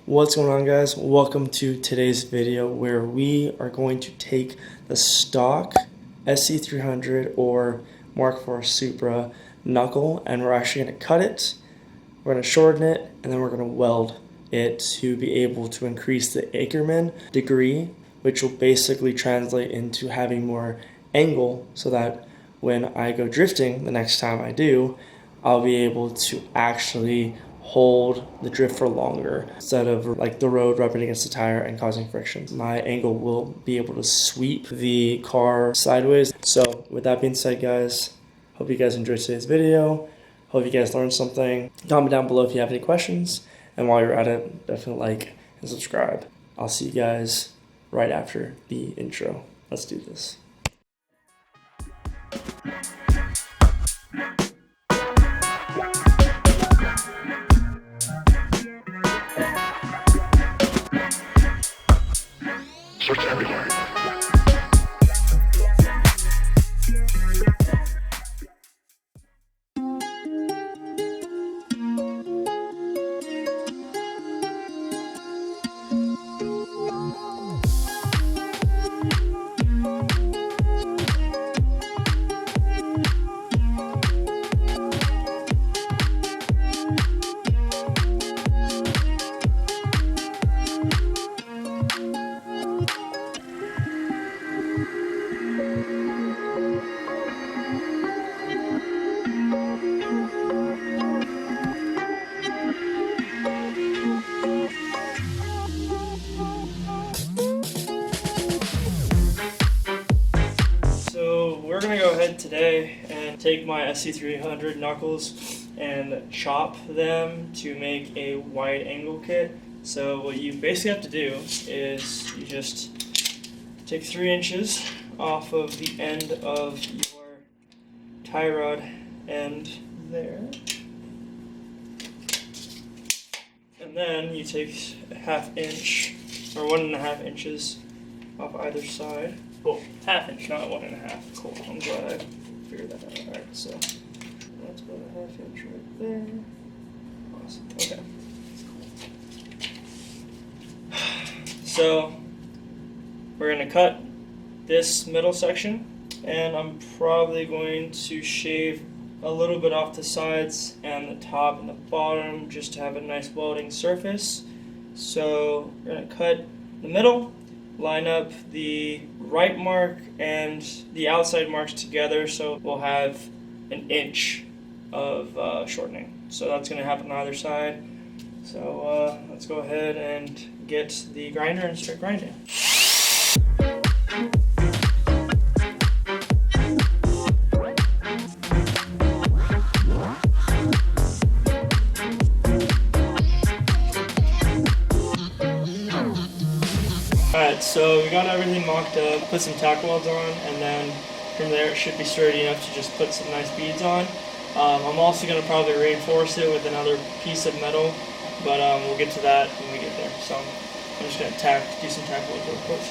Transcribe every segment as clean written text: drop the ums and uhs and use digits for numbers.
What's going on, guys? Welcome to today's video where we are going to take the stock SC300 or Mark IV Supra knuckle and we're actually going to cut it, we're going to shorten it, and then we're going to weld it to be able to increase the Ackerman degree, which will basically translate into having more angle so that when I go drifting the next time I do, I'll be able to actually hold the drift for longer instead of like the road rubbing against the tire and causing friction. My angle will be able to sweep the car sideways. So with that being said, guys, hope you guys enjoyed today's video. Hope you guys learned something. Comment down below if you have any questions. And while you're at it, definitely like and subscribe. I'll see you guys right after the intro. Let's do this. We're going to go ahead today and take my SC300 knuckles and chop them to make a wide angle kit. So what you basically have to do is you just take 3 inches off of the end of your tie rod end there. And then you take a 1/2 inch or 1.5 inches off either side. Cool. 1/2 inch, not 1.5. Cool. I'm glad I figured that out. Alright, so that's about a 1/2 inch right there. Awesome. Okay. So we're going to cut this middle section, and I'm probably going to shave a little bit off the sides and the top and the bottom just to have a nice welding surface. So we're going to cut the middle, line up the right mark and the outside marks together, so we'll have 1 inch of shortening. So that's going to happen on either side. So let's go ahead and get the grinder and start grinding. Alright, so we got everything mocked up, put some tack welds on, and then from there it should be sturdy enough to just put some nice beads on. I'm also going to probably reinforce it with another piece of metal, but we'll get to that when we get there. So I'm just going to do some tack welds real quick.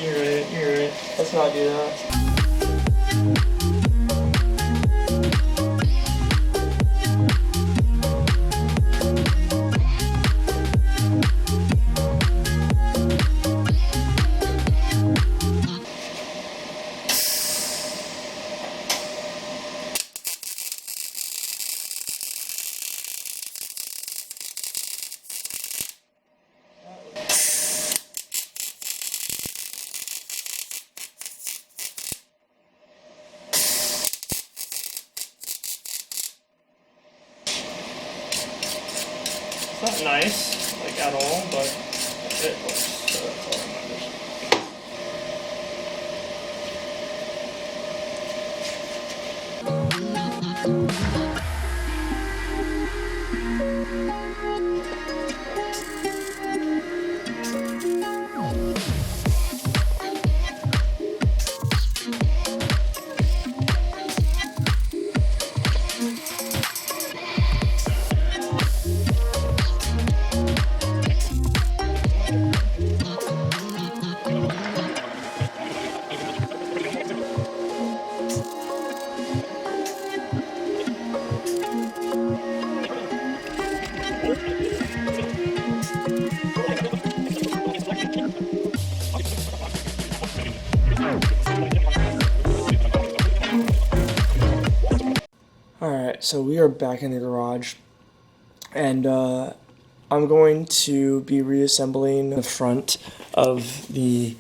You're right. Let's not do that. It's not nice, like at all, but it works, so that's all that matters. Alright, so we are back in the garage, and I'm going to be reassembling the front of the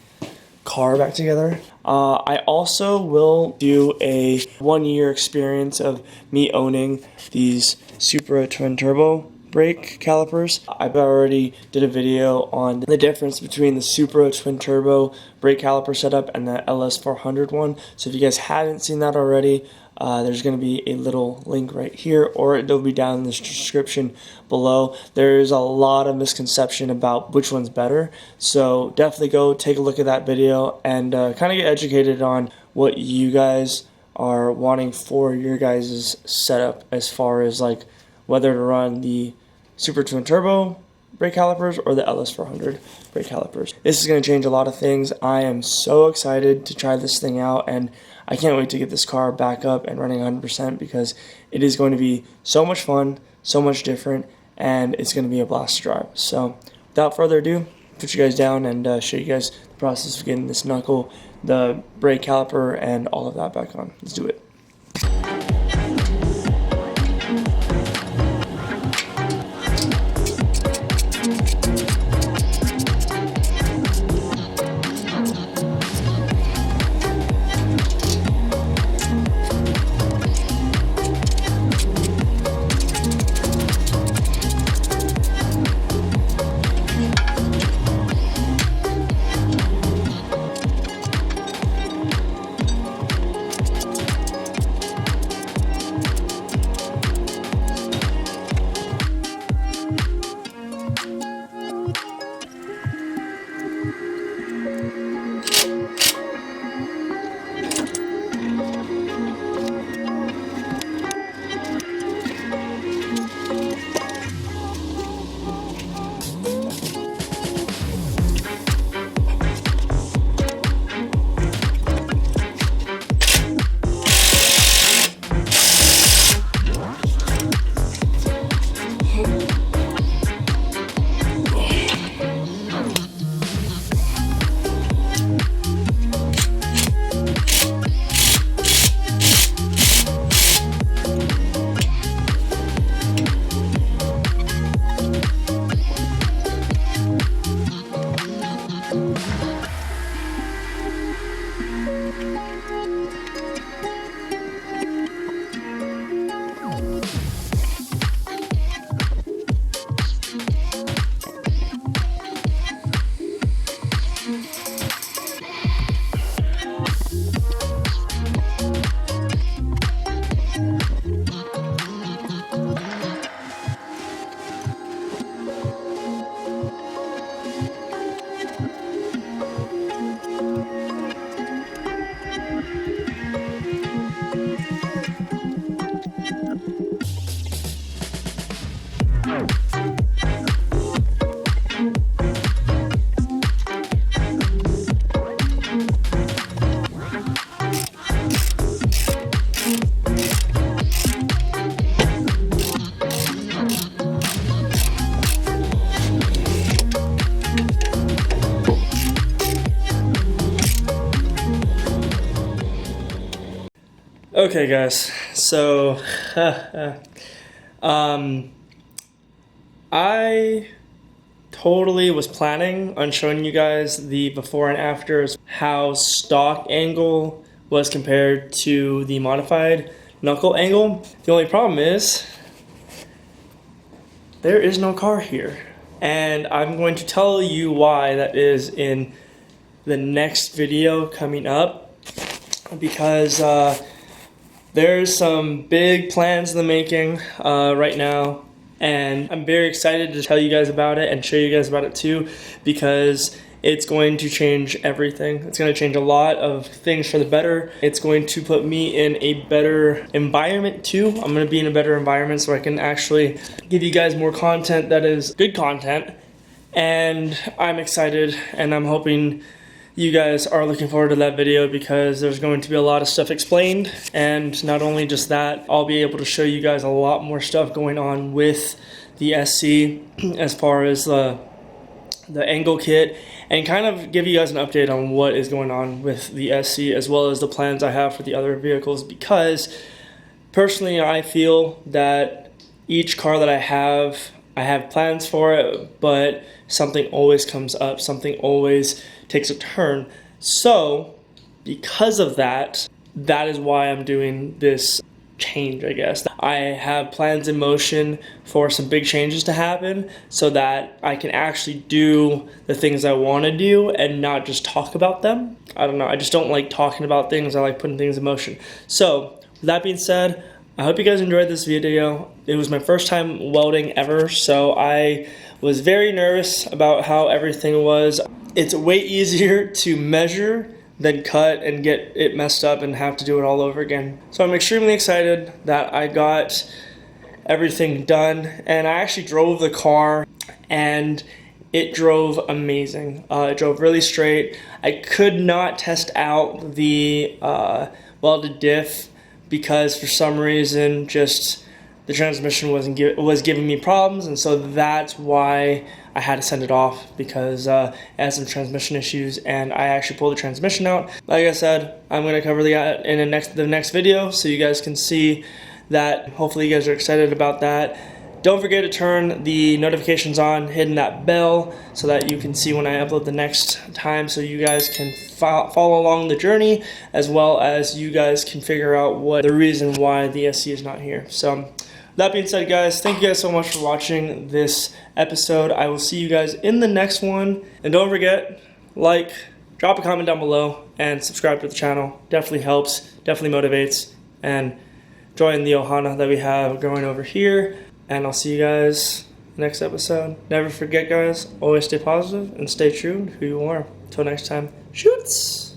car back together. I also will do a 1-year experience of me owning these Supra twin turbo brake calipers. I've already did a video on the difference between the Supra twin turbo brake caliper setup and the LS400 one. So if you guys haven't seen that already, there's going to be a little link right here, or it'll be down in the description below. There's a lot of misconception about which one's better, so definitely go take a look at that video and kind of get educated on what you guys are wanting for your guys' setup, as far as like whether to run the Super Twin Turbo brake calipers or the LS400 brake calipers. This is going to change a lot of things. I am so excited to try this thing out, and I can't wait to get this car back up and running 100% because it is going to be so much fun, so much different, and it's going to be a blast to drive. So without further ado, put you guys down and show you guys the process of getting this knuckle, the brake caliper, and all of that back on. Let's do it. Okay guys, so I totally was planning on showing you guys the before and afters, how stock angle was compared to the modified knuckle angle. The only problem is there is no car here, and I'm going to tell you why that is in the next video coming up, because There's some big plans in the making right now, and I'm very excited to tell you guys about it and show you guys about it too, because it's going to change everything. It's going to change a lot of things for the better. It's going to put me in a better environment too. I'm going to be in a better environment so I can actually give you guys more content that is good content. And I'm excited, and I'm hoping you guys are looking forward to that video, because there's going to be a lot of stuff explained. And not only just that, I'll be able to show you guys a lot more stuff going on with the SC as far as the angle kit, and kind of give you guys an update on what is going on with the SC as well as the plans I have for the other vehicles, because personally I feel that each car that I have plans for it, but something always comes up, something always takes a turn. So because of that, that is why I'm doing this change, I guess. I have plans in motion for some big changes to happen so that I can actually do the things I want to do and not just talk about them. I don't know, I just don't like talking about things. I like putting things in motion. So with that being said, I hope you guys enjoyed this video. It was my first time welding ever, so I was very nervous about how everything was. It's way easier to measure than cut and get it messed up and have to do it all over again. So I'm extremely excited that I got everything done, and I actually drove the car and it drove amazing. It drove really straight. I could not test out the welded diff because for some reason just the transmission was giving me problems, and so that's why I had to send it off, because it had some transmission issues, and I actually pulled the transmission out. Like I said, I'm going to cover that in the next video so you guys can see that. Hopefully you guys are excited about that. Don't forget to turn the notifications on, hitting that bell so that you can see when I upload the next time, so you guys can follow along the journey, as well as you guys can figure out what the reason why the SC is not here. So that being said, guys, thank you guys so much for watching this episode. I will see you guys in the next one. And don't forget, like, drop a comment down below, and subscribe to the channel. Definitely helps, definitely motivates. And join the Ohana that we have going over here. And I'll see you guys next episode. Never forget, guys, always stay positive and stay true to who you are. Until next time, shoots!